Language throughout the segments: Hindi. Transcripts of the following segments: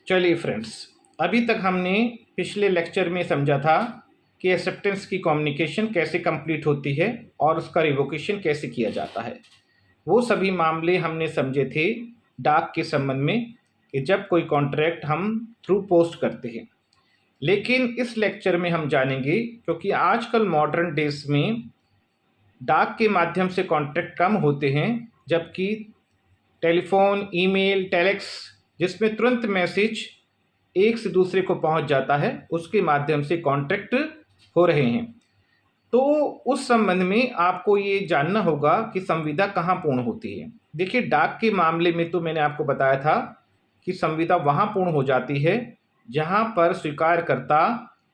चलिए फ्रेंड्स, अभी तक हमने पिछले लेक्चर में समझा था कि एक्सेप्टेंस की कम्युनिकेशन कैसे कंप्लीट होती है और उसका रिवोकेशन कैसे किया जाता है। वो सभी मामले हमने समझे थे डाक के संबंध में कि जब कोई कॉन्ट्रैक्ट हम थ्रू पोस्ट करते हैं। लेकिन इस लेक्चर में हम जानेंगे, क्योंकि आजकल मॉडर्न डेज में डाक के माध्यम से कॉन्ट्रैक्ट कम होते हैं, जबकि टेलीफोन, ईमेल, टेलेक्स जिसमें तुरंत मैसेज एक से दूसरे को पहुंच जाता है, उसके माध्यम से कॉन्ट्रैक्ट हो रहे हैं। तो उस संबंध में आपको ये जानना होगा कि संविदा कहाँ पूर्ण होती है। देखिए, डाक के मामले में तो मैंने आपको बताया था कि संविदा वहाँ पूर्ण हो जाती है जहाँ पर स्वीकारकर्ता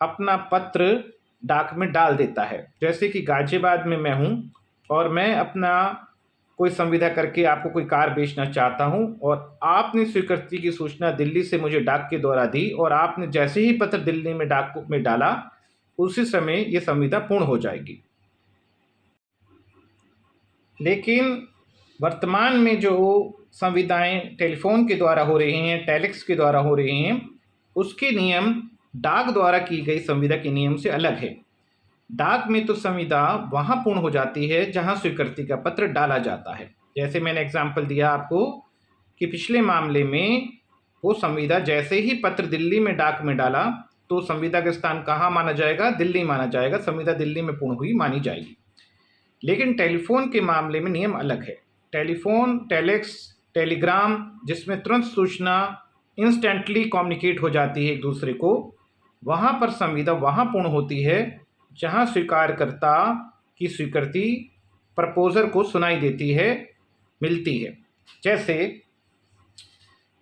अपना पत्र डाक में डाल देता है। जैसे कि गाजियाबाद में मैं हूँ और मैं अपना कोई संविदा करके आपको कोई कार बेचना चाहता हूं और आपने स्वीकृति की सूचना दिल्ली से मुझे डाक के द्वारा दी और आपने जैसे ही पत्र दिल्ली में डाक में डाला, उसी समय ये संविदा पूर्ण हो जाएगी। लेकिन वर्तमान में जो संविदाएं टेलीफोन के द्वारा हो रही हैं, टेलेक्स के द्वारा हो रही हैं, उसके नियम डाक द्वारा की गई संविदा के नियम से अलग है। डाक में तो संविदा वहाँ पूर्ण हो जाती है जहाँ स्वीकृति का पत्र डाला जाता है। जैसे मैंने एग्जाम्पल दिया आपको कि पिछले मामले में वो संविदा जैसे ही पत्र दिल्ली में डाक में डाला तो संविदा का स्थान कहाँ माना जाएगा? दिल्ली माना जाएगा। संविदा दिल्ली में पूर्ण हुई मानी जाएगी। लेकिन टेलीफोन के मामले में नियम अलग है। टेलीफोन, टेलेक्स, टेलीग्राम जिसमें तुरंत सूचना इंस्टेंटली कम्युनिकेट हो जाती है एक दूसरे को, वहाँ पर संविदा वहाँ पूर्ण होती है जहाँ स्वीकारकर्ता की स्वीकृति प्रपोजर को सुनाई देती है, मिलती है। जैसे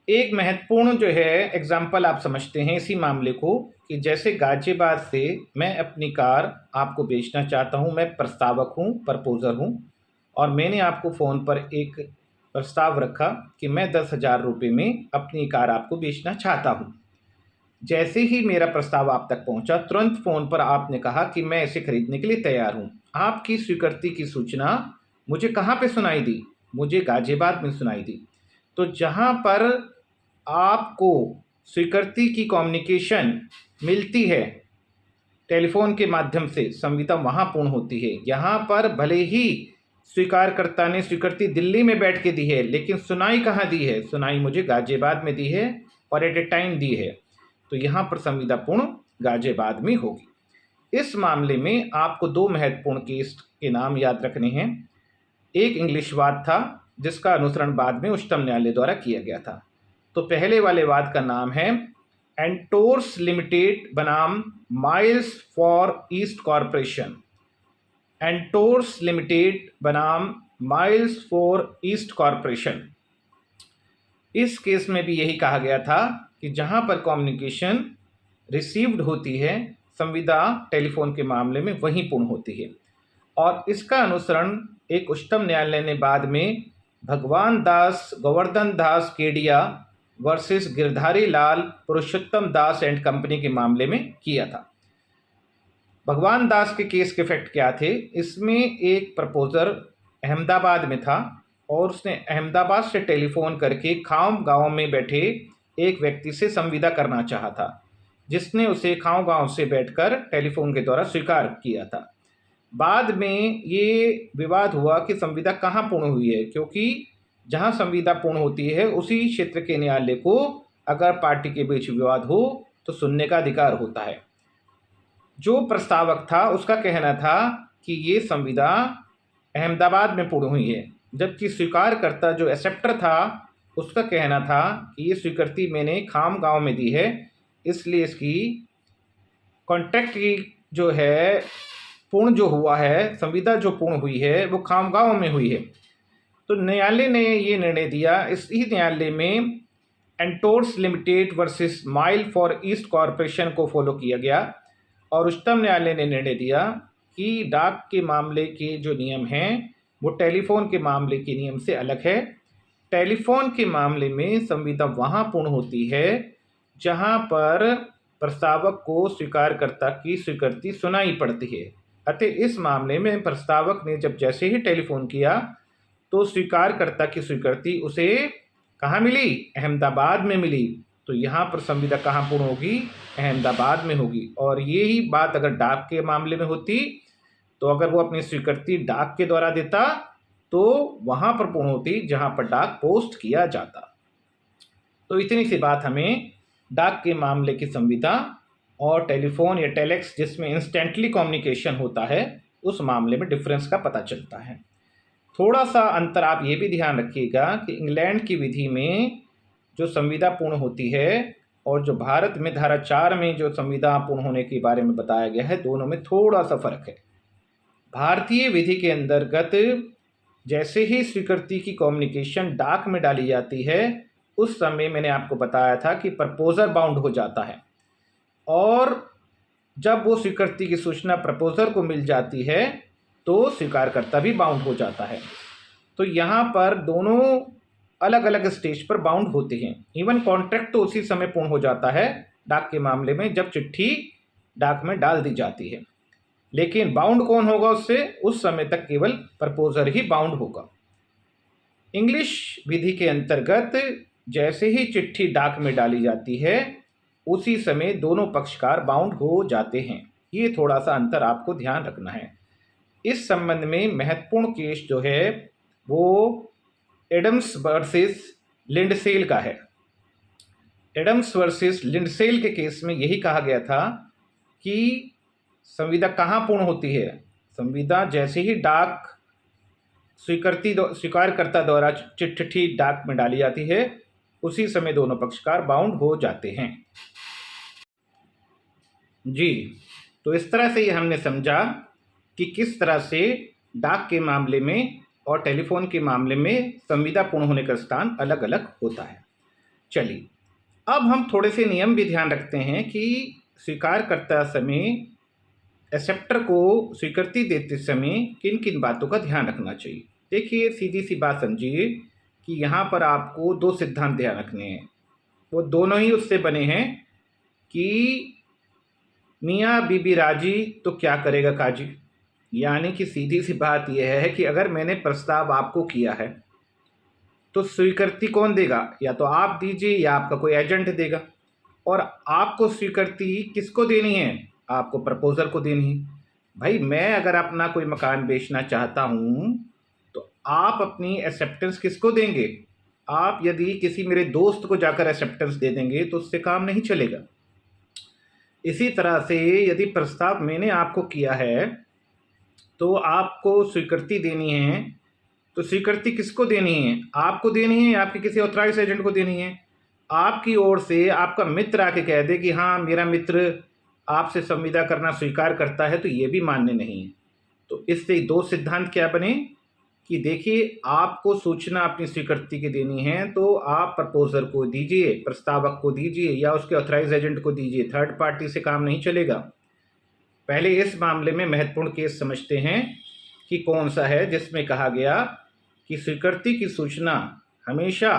एक महत्वपूर्ण जो है एग्जाम्पल आप समझते हैं इसी मामले को, कि जैसे गाजियाबाद से मैं अपनी कार आपको बेचना चाहता हूँ। मैं प्रस्तावक हूँ, प्रपोजर हूँ, और मैंने आपको फ़ोन पर एक प्रस्ताव रखा कि मैं 10,000 रुपये में अपनी कार आपको बेचना चाहता हूँ। जैसे ही मेरा प्रस्ताव आप तक पहुंचा, तुरंत फ़ोन पर आपने कहा कि मैं इसे खरीदने के लिए तैयार हूं। आपकी स्वीकृति की सूचना मुझे कहाँ पे सुनाई दी? मुझे गाजियाबाद में सुनाई दी। तो जहाँ पर आपको स्वीकृति की कम्युनिकेशन मिलती है टेलीफोन के माध्यम से, संविदा वहाँ पूर्ण होती है। यहाँ पर भले ही स्वीकारकर्ता ने स्वीकृति दिल्ली में बैठ के दी है, लेकिन सुनाई कहाँ दी है? सुनाई मुझे गाजियाबाद में दी है और एट ए टाइम दी है। तो यहाँ पर संविदा पूर्ण गाजियाबाद में होगी। इस मामले में आपको दो महत्वपूर्ण केस के नाम याद रखने हैं। एक इंग्लिश वाद था जिसका अनुसरण बाद में उच्चतम न्यायालय द्वारा किया गया था। तो पहले वाले वाद का नाम है एंटोर्स लिमिटेड बनाम Miles far east corporation. Entores limited बनाम माइल्स फॉर ईस्ट कॉरपोरेशन। इस केस में भी यही कहा गया था कि जहां पर कम्युनिकेशन रिसीव्ड होती है, संविदा टेलीफोन के मामले में वहीं पूर्ण होती है। और इसका अनुसरण एक उच्चतम न्यायालय ने बाद में Bhagwan Das, Govardhan Das Kedia versus Girdhari Lal Purushottam Das and company के मामले में किया था। भगवान दास के केस के फैक्ट क्या थे? इसमें एक प्रपोजर अहमदाबाद में था और उसने अहमदाबाद से टेलीफोन करके खाम गांव में बैठे एक व्यक्ति से संविदा करना चाहा था, जिसने उसे खाम गांव से बैठकर टेलीफोन के द्वारा स्वीकार किया था। बाद में ये विवाद हुआ कि संविदा कहाँ पूर्ण हुई है, क्योंकि जहाँ संविदा पूर्ण होती है उसी क्षेत्र के न्यायालय को अगर पार्टी के बीच विवाद हो तो सुनने का अधिकार होता है। जो प्रस्तावक था उसका कहना था कि ये संविदा अहमदाबाद में पूर्ण हुई है, जबकि स्वीकारकर्ता जो एक्सेप्टर था उसका कहना था कि ये स्वीकृति मैंने खाम गांव में दी है, इसलिए इसकी कॉन्ट्रैक्ट की जो है पूर्ण जो हुआ है, संविदा जो पूर्ण हुई है वो खाम गांव में हुई है। तो न्यायालय ने ये निर्णय दिया। इसी न्यायालय में Entores limited versus mile far east corporation को फॉलो किया गया और उच्चतम न्यायालय ने निर्णय दिया कि डाक के मामले के जो नियम हैं वो टेलीफोन के मामले के नियम से अलग है। टेलीफोन के मामले में संविदा वहाँ पूर्ण होती है जहाँ पर प्रस्तावक को स्वीकारकर्ता की स्वीकृति सुनाई पड़ती है। अतः इस मामले में प्रस्तावक ने जब जैसे ही टेलीफोन किया तो स्वीकारकर्ता की स्वीकृति उसे कहाँ मिली? अहमदाबाद में मिली। तो यहाँ पर संविदा कहाँ पूर्ण होगी? अहमदाबाद में होगी। और यही बात अगर डाक के मामले में होती, तो अगर वो अपनी स्वीकृति डाक के द्वारा देता तो वहाँ पर पूर्ण होती जहाँ पर डाक पोस्ट किया जाता। तो इतनी सी बात हमें डाक के मामले की संविदा और टेलीफोन या टेलेक्स जिसमें इंस्टेंटली कम्युनिकेशन होता है उस मामले में डिफरेंस का पता चलता है। थोड़ा सा अंतर आप ये भी ध्यान रखिएगा कि इंग्लैंड की विधि में जो संविदा पूर्ण होती है और जो भारत में धारा 4 में जो संविदा पूर्ण होने के बारे में बताया गया है, दोनों में थोड़ा सा फर्क है। भारतीय विधि के अंतर्गत जैसे ही स्वीकृति की कम्युनिकेशन डाक में डाली जाती है, उस समय मैंने आपको बताया था कि प्रपोजर बाउंड हो जाता है, और जब वो स्वीकृति की सूचना प्रपोजर को मिल जाती है तो स्वीकारकर्ता भी बाउंड हो जाता है। तो यहाँ पर दोनों अलग अलग स्टेज पर बाउंड होते हैं। इवन कॉन्ट्रैक्ट तो उसी समय पूर्ण हो जाता है डाक के मामले में जब चिट्ठी डाक में डाल दी जाती है, लेकिन बाउंड कौन होगा उससे? उस समय तक केवल प्रपोजर ही बाउंड होगा। इंग्लिश विधि के अंतर्गत जैसे ही चिट्ठी डाक में डाली जाती है उसी समय दोनों पक्षकार बाउंड हो जाते हैं। ये थोड़ा सा अंतर आपको ध्यान रखना है। इस संबंध में महत्वपूर्ण केस जो है वो एडम्स वर्सेस लिंडसेल का है। एडम्स वर्सेस लिंडसेल के केस में यही कहा गया था कि संविदा कहाँ पूर्ण होती है? संविदा जैसे ही डाक स्वीकारकर्ता द्वारा चिट्ठी डाक में डाली जाती है उसी समय दोनों पक्षकार बाउंड हो जाते हैं। जी, तो इस तरह से ये हमने समझा कि किस तरह से डाक के मामले में और टेलीफोन के मामले में संविदा पूर्ण होने का स्थान अलग अलग होता है। चलिए, अब हम थोड़े से नियम भी ध्यान रखते हैं कि स्वीकार करते समय एक्सेप्टर को स्वीकृति देते समय किन किन बातों का ध्यान रखना चाहिए। देखिए, सीधी सी बात समझिए कि यहाँ पर आपको दो सिद्धांत ध्यान रखने हैं। वो दोनों ही उससे बने हैं कि मियाँ बीबी राजी तो क्या करेगा काजी। यानी कि सीधी सी बात यह है कि अगर मैंने प्रस्ताव आपको किया है तो स्वीकृति कौन देगा? या तो आप दीजिए या आपका कोई एजेंट देगा। और आपको स्वीकृति किसको देनी है? आपको प्रपोजर को देनी है। भाई, मैं अगर अपना कोई मकान बेचना चाहता हूँ तो आप अपनी एक्सेप्टेंस किसको देंगे? आप यदि किसी मेरे दोस्त को जाकर एक्सेप्टेंस दे देंगे तो उससे काम नहीं चलेगा। इसी तरह से यदि प्रस्ताव मैंने आपको किया है तो आपको स्वीकृति देनी है, तो स्वीकृति किसको देनी है? आपको देनी है या आपके किसी ऑथराइज एजेंट को देनी है? आपकी ओर से आपका मित्र आके कह दे कि हाँ, मेरा मित्र आपसे संविदा करना स्वीकार करता है, तो ये भी मान्य नहीं है। तो इससे दो सिद्धांत क्या बने कि देखिए, आपको सूचना अपनी स्वीकृति की देनी है तो आप प्रपोजर को दीजिए, प्रस्तावक को दीजिए या उसके ऑथराइज एजेंट को दीजिए। थर्ड पार्टी से काम नहीं चलेगा। पहले इस मामले में महत्वपूर्ण केस समझते हैं कि कौन सा है जिसमें कहा गया कि स्वीकृति की सूचना हमेशा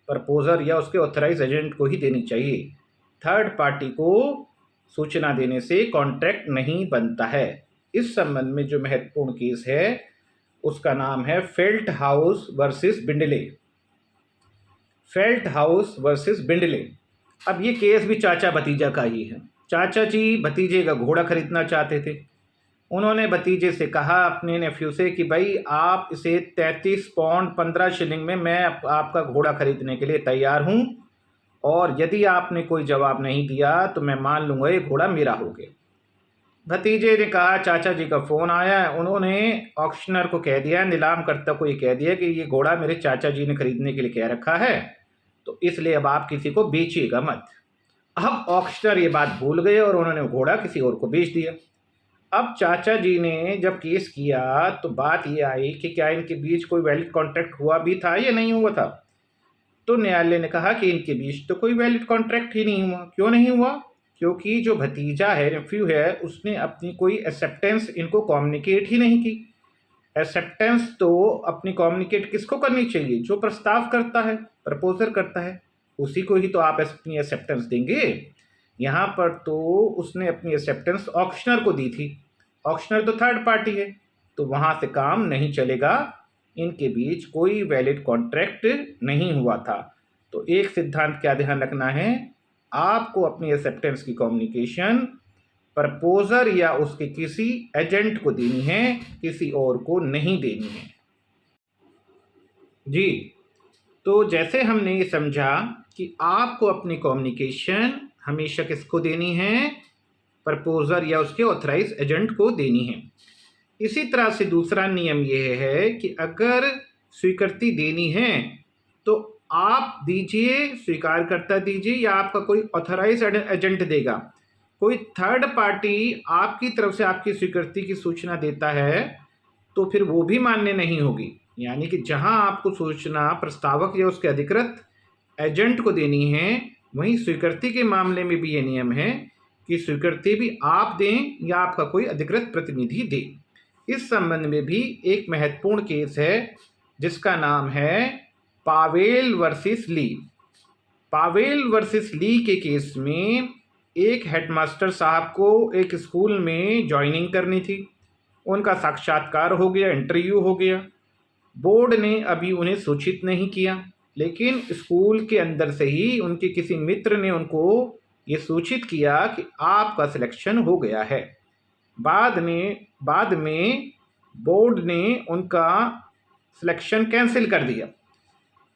प्रपोजर या उसके ऑथराइज एजेंट को ही देनी चाहिए। थर्ड पार्टी को सूचना देने से कॉन्ट्रैक्ट नहीं बनता है। इस संबंध में जो महत्वपूर्ण केस है उसका नाम है Felthouse versus Bindley. Felthouse versus Bindley. अब ये केस भी चाचा भतीजा का ही है। चाचा जी भतीजे का घोड़ा खरीदना चाहते थे। उन्होंने भतीजे से कहा अपने नेफ्यू से कि भाई, आप इसे 33 पाउंड 15 शिलिंग में मैं आपका घोड़ा खरीदने के लिए तैयार हूँ, और यदि आपने कोई जवाब नहीं दिया तो मैं मान लूँगा ये घोड़ा मेरा हो गया। भतीजे ने कहा, चाचा जी का फ़ोन आया, उन्होंने ऑक्शनर को कह दिया, नीलाम करता को ये कह दिया कि ये घोड़ा मेरे चाचा जी ने खरीदने के लिए कह रखा है, तो इसलिए अब आप किसी को बेचिएगा मत। अब ऑक्शनर ये बात भूल गए और उन्होंने घोड़ा किसी और को बेच दिया। अब चाचा जी ने जब केस किया तो बात ये आई कि क्या इनके बीच कोई वैलिड कॉन्ट्रैक्ट हुआ भी था या नहीं हुआ था। तो न्यायालय ने कहा कि इनके बीच तो कोई वैलिड कॉन्ट्रैक्ट ही नहीं हुआ। क्यों नहीं हुआ? क्योंकि जो भतीजा है, नेफ्यू है, उसने अपनी कोई एक्सेप्टेंस इनको कम्युनिकेट ही नहीं की। एक्सेप्टेंस तो अपनी कम्युनिकेट किसको करनी चाहिए? जो प्रस्ताव करता है, प्रपोजर करता है, उसी को ही तो आप अपनी एक्सेप्टेंस देंगे। यहाँ पर तो उसने अपनी एक्सेप्टेंस ऑक्शनर को दी थी। ऑक्शनर तो थर्ड पार्टी है, तो वहाँ से काम नहीं चलेगा। इनके बीच कोई वैलिड कॉन्ट्रैक्ट नहीं हुआ था। तो एक सिद्धांत क्या ध्यान रखना है आपको अपनी एक्सेप्टेंस की कम्युनिकेशन प्रपोजर या उसके किसी एजेंट को देनी है, किसी और को नहीं देनी है। जी, तो जैसे हमने ये समझा कि आपको अपनी कम्युनिकेशन हमेशा किसको देनी है, प्रपोजर या उसके ऑथराइज एजेंट को देनी है। इसी तरह से दूसरा नियम यह है कि अगर स्वीकृति देनी है तो आप दीजिए, स्वीकारकर्ता दीजिए या आपका कोई ऑथराइज एजेंट देगा। कोई थर्ड पार्टी आपकी तरफ से आपकी स्वीकृति की सूचना देता है तो फिर वो भी मान्य नहीं होगी। यानी कि जहां आपको सूचना प्रस्तावक या उसके अधिकृत एजेंट को देनी है, वहीं स्वीकृति के मामले में भी ये नियम है कि स्वीकृति भी आप दें या आपका कोई अधिकृत प्रतिनिधि दे। इस संबंध में भी एक महत्वपूर्ण केस है जिसका नाम है पावेल वर्सेस ली। पावेल वर्सेस ली के केस में एक हेडमास्टर साहब को एक स्कूल में ज्वाइनिंग करनी थी। उनका साक्षात्कार हो गया, इंटरव्यू हो गया। बोर्ड ने अभी उन्हें सूचित नहीं किया, लेकिन स्कूल के अंदर से ही उनके किसी मित्र ने उनको ये सूचित किया कि आपका सिलेक्शन हो गया है। बाद में बोर्ड ने उनका सिलेक्शन कैंसिल कर दिया।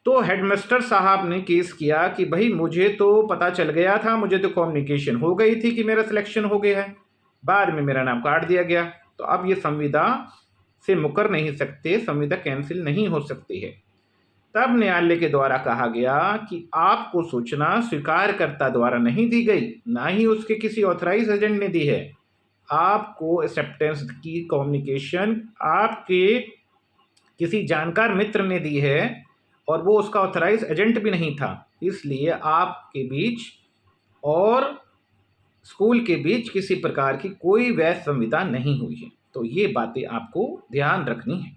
तो हेडमास्टर साहब ने केस किया कि भाई मुझे तो पता चल गया था, मुझे तो कम्युनिकेशन हो गई थी कि मेरा सिलेक्शन हो गया है, बाद में मेरा नाम काट दिया गया, तो अब ये संविदा से मुकर नहीं सकते, संविदा कैंसिल नहीं हो सकती है। तब न्यायालय के द्वारा कहा गया कि आपको सूचना स्वीकारकर्ता द्वारा नहीं दी गई, ना ही उसके किसी ऑथराइज एजेंट ने दी है। आपको एक्सेप्टेंस की कम्युनिकेशन आपके किसी जानकार मित्र ने दी है और वो उसका ऑथराइज एजेंट भी नहीं था, इसलिए आपके बीच और स्कूल के बीच किसी प्रकार की कोई वैध संविदा नहीं हुई है। तो ये बातें आपको ध्यान रखनी है।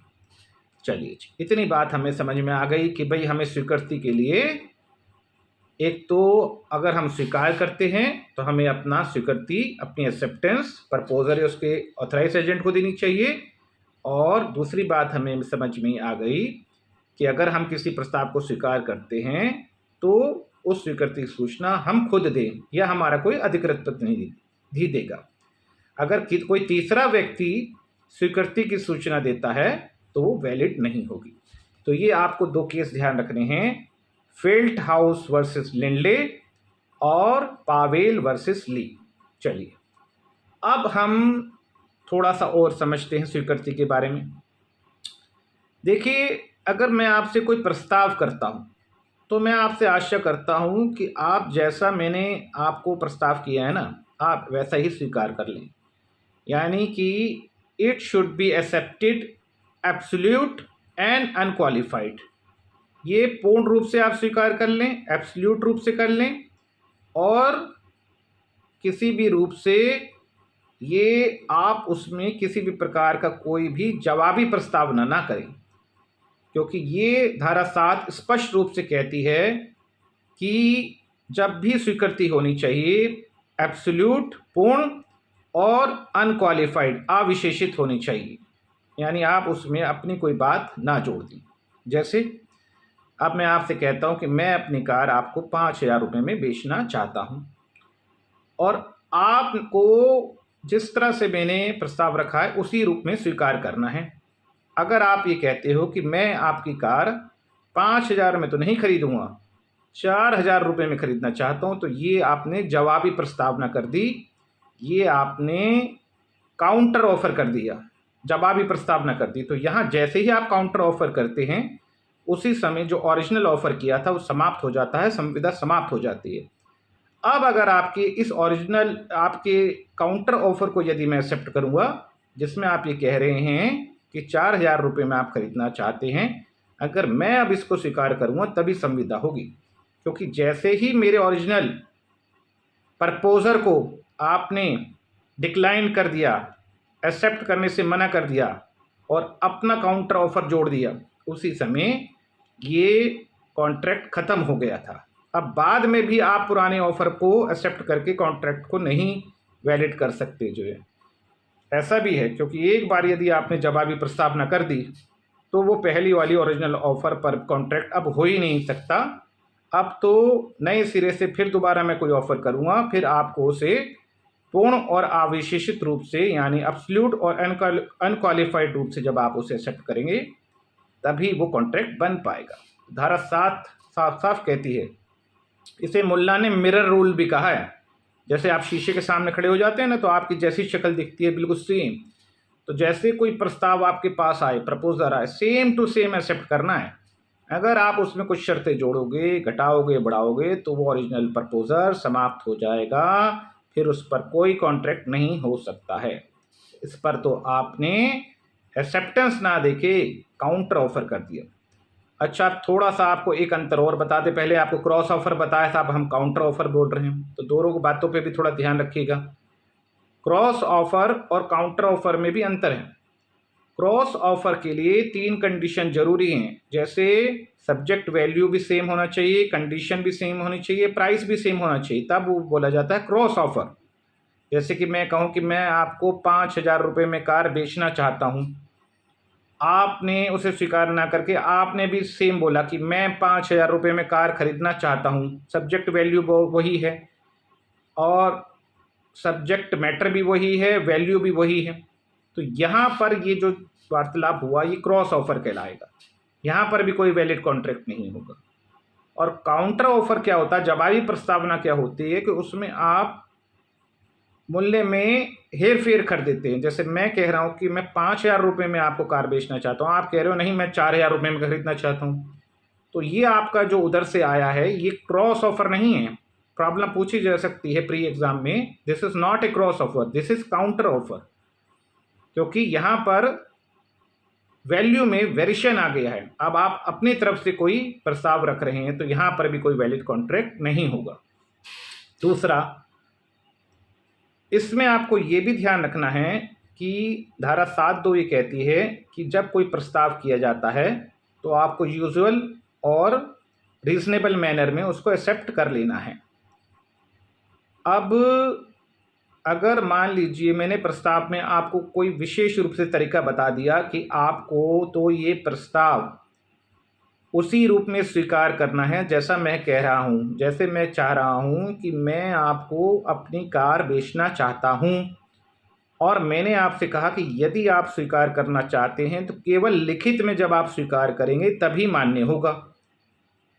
चलिए जी, इतनी बात हमें समझ में आ गई कि भाई हमें स्वीकृति के लिए एक तो अगर हम स्वीकार करते हैं तो हमें अपना स्वीकृति, अपनी एक्सेप्टेंस प्रपोजर या उसके ऑथराइज एजेंट को देनी चाहिए। और दूसरी बात हमें समझ में आ गई कि अगर हम किसी प्रस्ताव को स्वीकार करते हैं तो उस स्वीकृति की सूचना हम खुद दें या हमारा कोई अधिकृत प्रतिनिधि देगा। अगर कोई तीसरा व्यक्ति स्वीकृति की सूचना देता है तो वो वैलिड नहीं होगी। तो ये आपको दो केस ध्यान रखने हैं, फेल्ट हाउस वर्सेस लिंडले और पावेल वर्सेस ली। चलिए अब हम थोड़ा सा और समझते हैं स्वीकृति के बारे में। देखिए, अगर मैं आपसे कोई प्रस्ताव करता हूं तो मैं आपसे आशा करता हूं कि आप जैसा मैंने आपको प्रस्ताव किया है ना, आप वैसा ही स्वीकार कर लें। यानी कि it should be accepted absolute and unqualified. ये पूर्ण रूप से आप स्वीकार कर लें, एब्सोल्यूट रूप से कर लें, और किसी भी रूप से ये आप उसमें किसी भी प्रकार का कोई भी जवाबी प्रस्तावना ना करें, क्योंकि ये धारा 7 स्पष्ट रूप से कहती है कि जब भी स्वीकृति होनी चाहिए एब्सोल्यूट पूर्ण और अनक्वालिफाइड अविशेषित होनी चाहिए। यानी आप उसमें अपनी कोई बात ना जोड़ दें। जैसे अब मैं आपसे कहता हूं कि मैं अपनी कार आपको 5,000 रुपये में बेचना चाहता हूं, और आपको जिस तरह से मैंने प्रस्ताव रखा है उसी रूप में स्वीकार करना है। अगर आप ये कहते हो कि मैं आपकी कार 5,000 में तो नहीं खरीदूंगा, 4,000 रुपये में खरीदना चाहता हूं, तो ये आपने जवाबी प्रस्तावना कर दी, ये आपने काउंटर ऑफर कर दिया, जवाबी प्रस्तावना कर दी। तो यहाँ जैसे ही आप काउंटर ऑफर करते हैं उसी समय जो ओरिजिनल ऑफर किया था वो समाप्त हो जाता है, संविदा समाप्त हो जाती है। अब अगर आपके इस ओरिजिनल आपके काउंटर ऑफर को यदि मैं एक्सेप्ट करूंगा, जिसमें आप ये कह रहे हैं कि 4,000 रुपये में आप खरीदना चाहते हैं, अगर मैं अब इसको स्वीकार करूंगा तभी संविदा होगी। क्योंकि जैसे ही मेरे ओरिजिनल प्रपोजर को आपने डिक्लाइन कर दिया, एक्सेप्ट करने से मना कर दिया और अपना काउंटर ऑफर जोड़ दिया, उसी समय ये कॉन्ट्रैक्ट ख़त्म हो गया था। अब बाद में भी आप पुराने ऑफर को एक्सेप्ट करके कॉन्ट्रैक्ट को नहीं वैलिड कर सकते। जो है ऐसा भी है, क्योंकि एक बार यदि आपने जवाबी प्रस्तावना कर दी तो वो पहली वाली ओरिजिनल ऑफर पर कॉन्ट्रैक्ट अब हो ही नहीं सकता। अब तो नए सिरे से फिर दोबारा मैं कोई ऑफ़र करूँगा, फिर आपको उसे पूर्ण और अविशेषित रूप से यानी एब्सोल्यूट और अनक्वालिफाइड रूप से जब आप उसे एक्सेप्ट करेंगे, तभी वो कॉन्ट्रैक्ट बन पाएगा। धारा 7 साफ-साफ कहती है, इसे मुल्ला ने मिरर रूल भी कहा है। जैसे आप शीशे के सामने खड़े हो जाते हैं ना, तो आपकी जैसी शक्ल दिखती है बिल्कुल सेम, तो जैसे कोई प्रस्ताव आपके पास आए, प्रपोज़ल आए, सेम टू सेम एक्सेप्ट करना है। अगर आप उसमें कुछ शर्तें जोड़ोगे, घटाओगे, बढ़ाओगे, तो वो ओरिजिनल प्रपोज़ल समाप्त हो जाएगा, फिर उस पर कोई कॉन्ट्रैक्ट नहीं हो सकता है। इस पर तो आपने एक्सेप्टेंस ना देके काउंटर ऑफ़र कर दिया। अच्छा, थोड़ा सा आपको एक अंतर और बता दें, पहले आपको क्रॉस ऑफ़र बताया था, अब हम काउंटर ऑफ़र बोल रहे हैं, तो दोनों की बातों पे भी थोड़ा ध्यान रखिएगा। क्रॉस ऑफ़र और काउंटर ऑफ़र में भी अंतर है। क्रॉस ऑफ़र के लिए 3 कंडीशन ज़रूरी हैं, जैसे सब्जेक्ट वैल्यू भी सेम होना चाहिए, कंडीशन भी सेम होनी चाहिए, प्राइस भी सेम होना चाहिए, तब वो बोला जाता है क्रॉस ऑफ़र। जैसे कि मैं कहूँ कि मैं आपको 5,000 रुपये में कार बेचना चाहता हूँ, आपने उसे स्वीकार ना करके आपने भी सेम बोला कि मैं 5,000 रुपये में कार खरीदना चाहता हूँ, सब्जेक्ट वैल्यू वो वही है और सब्जेक्ट मैटर भी वही है, वैल्यू भी वही है। तो यहाँ पर ये जो वार्तालाप हुआ, ये क्रॉस ऑफ़र कहलाएगा। यहाँ पर भी कोई वैलिड कॉन्ट्रैक्ट नहीं होगा। और काउंटर ऑफ़र क्या होता है, जवाबी प्रस्तावना क्या होती है कि उसमें आप मूल्य में हेर-फेर कर देते हैं। जैसे मैं कह रहा हूँ कि मैं 5,000 रुपये में आपको कार बेचना चाहता हूँ, आप कह रहे हो नहीं मैं 4,000 रुपये में खरीदना चाहता हूँ। तो ये आपका जो उधर से आया है, ये क्रॉस ऑफ़र नहीं है। प्रॉब्लम पूछी जा सकती है प्री एग्ज़ाम में, this is not a cross offer, this is counter offer. क्योंकि यहाँ पर वैल्यू में वेरिएशन आ गया है। अब आप अपनी तरफ से कोई प्रस्ताव रख रहे हैं, तो यहाँ पर भी कोई वैलिड कॉन्ट्रैक्ट नहीं होगा। दूसरा, इसमें आपको ये भी ध्यान रखना है कि धारा 7(2) ये कहती है कि जब कोई प्रस्ताव किया जाता है, तो आपको यूजुअल और रीज़नेबल मैनर में उसको एक्सेप्ट कर लेना है। अब अगर मान लीजिए मैंने प्रस्ताव में आपको कोई विशेष रूप से तरीका बता दिया कि आपको तो ये प्रस्ताव उसी रूप में स्वीकार करना है जैसा मैं कह रहा हूँ, जैसे मैं चाह रहा हूँ कि मैं आपको अपनी कार बेचना चाहता हूँ और मैंने आपसे कहा कि यदि आप स्वीकार करना चाहते हैं तो केवल लिखित में जब आप स्वीकार करेंगे तभी मान्य होगा।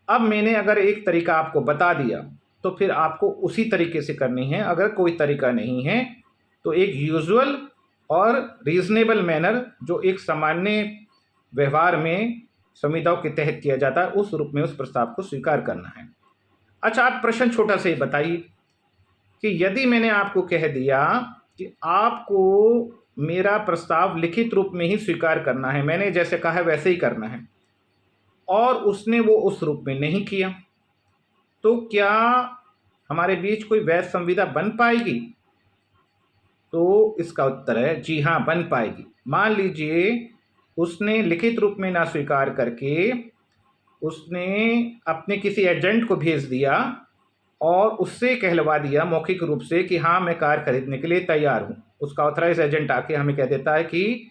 अब मैंने अगर एक तरीका आपको बता दिया, तो फिर आपको उसी तरीके से करनी है। अगर कोई तरीका नहीं है, तो एक यूजुअल और रीज़नेबल मैनर जो एक सामान्य व्यवहार में संविदाओं के तहत किया जाता है, उस रूप में उस प्रस्ताव को स्वीकार करना है। अच्छा, आप प्रश्न छोटा सा ही बताइए कि यदि मैंने आपको कह दिया कि आपको मेरा प्रस्ताव लिखित रूप में ही स्वीकार करना है, मैंने जैसे कहा है वैसे ही करना है, और उसने वो उस रूप में नहीं किया, तो क्या हमारे बीच कोई वैध संविदा बन पाएगी? तो इसका उत्तर है जी हाँ, बन पाएगी। मान लीजिए उसने लिखित रूप में ना स्वीकार करके उसने अपने किसी एजेंट को भेज दिया और उससे कहलवा दिया मौखिक रूप से कि हाँ मैं कार खरीदने के लिए तैयार हूँ। उसका ऑथराइज एजेंट आके हमें कह देता है कि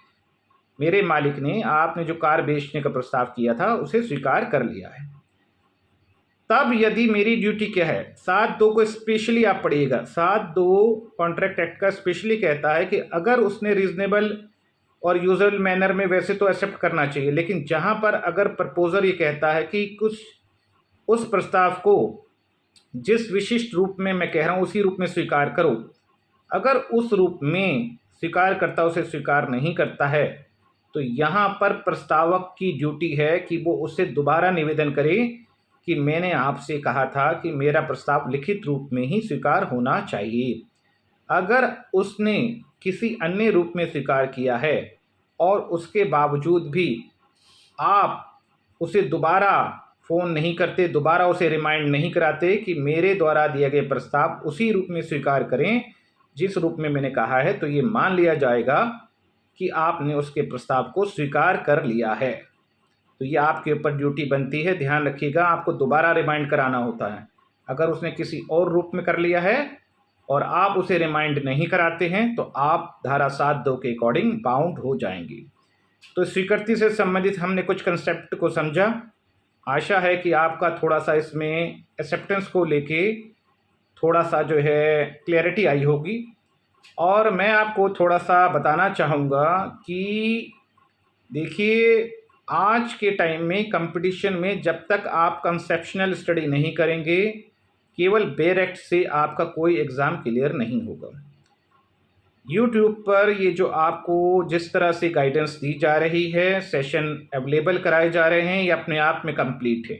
मेरे मालिक ने आपने जो कार बेचने का प्रस्ताव किया था उसे स्वीकार कर लिया है। तब यदि मेरी ड्यूटी क्या है, 7(2) को स्पेशली आप पढ़िएगा। 7(2) कॉन्ट्रैक्ट एक्ट का स्पेशली कहता है कि अगर उसने रीजनेबल और यूजुअल मैनर में वैसे तो एक्सेप्ट करना चाहिए, लेकिन जहाँ पर अगर प्रपोजर ये कहता है कि कुछ उस प्रस्ताव को जिस विशिष्ट रूप में मैं कह रहा हूँ उसी रूप में स्वीकार करो, अगर उस रूप में स्वीकारकर्ता उसे स्वीकार नहीं करता है, तो यहाँ पर प्रस्तावक की ड्यूटी है कि वो उससे दोबारा निवेदन करे कि मैंने आपसे कहा था कि मेरा प्रस्ताव लिखित रूप में ही स्वीकार होना चाहिए। अगर उसने किसी अन्य रूप में स्वीकार किया है और उसके बावजूद भी आप उसे दोबारा फ़ोन नहीं करते, दोबारा उसे रिमाइंड नहीं कराते कि मेरे द्वारा दिए गए प्रस्ताव उसी रूप में स्वीकार करें जिस रूप में मैंने कहा है, तो ये मान लिया जाएगा कि आपने उसके प्रस्ताव को स्वीकार कर लिया है। तो ये आपके ऊपर ड्यूटी बनती है, ध्यान रखिएगा, आपको दोबारा रिमाइंड कराना होता है। अगर उसने किसी और रूप में कर लिया है और आप उसे रिमाइंड नहीं कराते हैं, तो आप धारा 7(2) के अकॉर्डिंग बाउंड हो जाएंगे। तो स्वीकृति से संबंधित हमने कुछ कंसेप्ट को समझा। आशा है कि आपका थोड़ा-सा इसमें एक्सेप्टेंस को लेके थोड़ा-सा जो है क्लैरिटी आई होगी। और मैं आपको थोड़ा-सा बताना चाहूँगा कि देखिए, आज के टाइम में कंपटीशन में जब तक आप कंसेप्शनल स्टडी नहीं करेंगे, केवल बेयर एक्ट से आपका कोई एग्ज़ाम क्लियर नहीं होगा। यूट्यूब पर ये जो आपको जिस तरह से गाइडेंस दी जा रही है, सेशन अवेलेबल कराए जा रहे हैं, ये अपने आप में कंप्लीट है।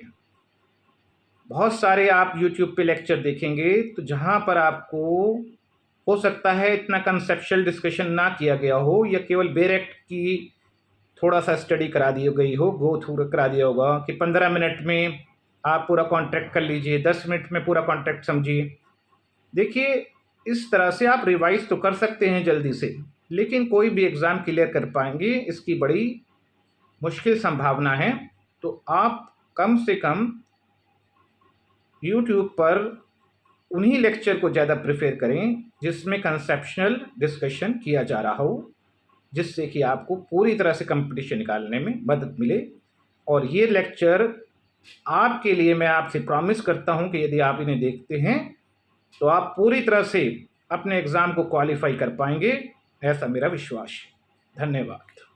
बहुत सारे आप यूट्यूब पे लेक्चर देखेंगे तो जहाँ पर आपको हो सकता है इतना कंसेप्चुअल डिस्कशन ना किया गया हो या केवल बेयर एक्ट की थोड़ा-सा स्टडी करा दी गई हो, गो थ्रू करा दिया होगा कि 15 मिनट में आप पूरा कॉन्ट्रैक्ट कर लीजिए, 10 मिनट में पूरा कॉन्ट्रैक्ट समझिए। देखिए, इस तरह से आप रिवाइज़ तो कर सकते हैं जल्दी से, लेकिन कोई भी एग्ज़ाम क्लियर कर पाएँगे, इसकी बड़ी मुश्किल संभावना है। तो आप कम से कम यूट्यूब पर उन्हीं लेक्चर को ज़्यादा प्रेफ़र करें, जिसमें कंसेप्शनल डिस्कशन किया जा रहा हो, जिससे कि आपको पूरी तरह से कॉम्पिटिशन निकालने में मदद मिले। और ये लेक्चर आपके लिए मैं आपसे प्रॉमिस करता हूँ कि यदि आप इन्हें देखते हैं, तो आप पूरी तरह से अपने एग्ज़ाम को क्वालीफ़ाई कर पाएँगे, ऐसा मेरा विश्वास है। धन्यवाद।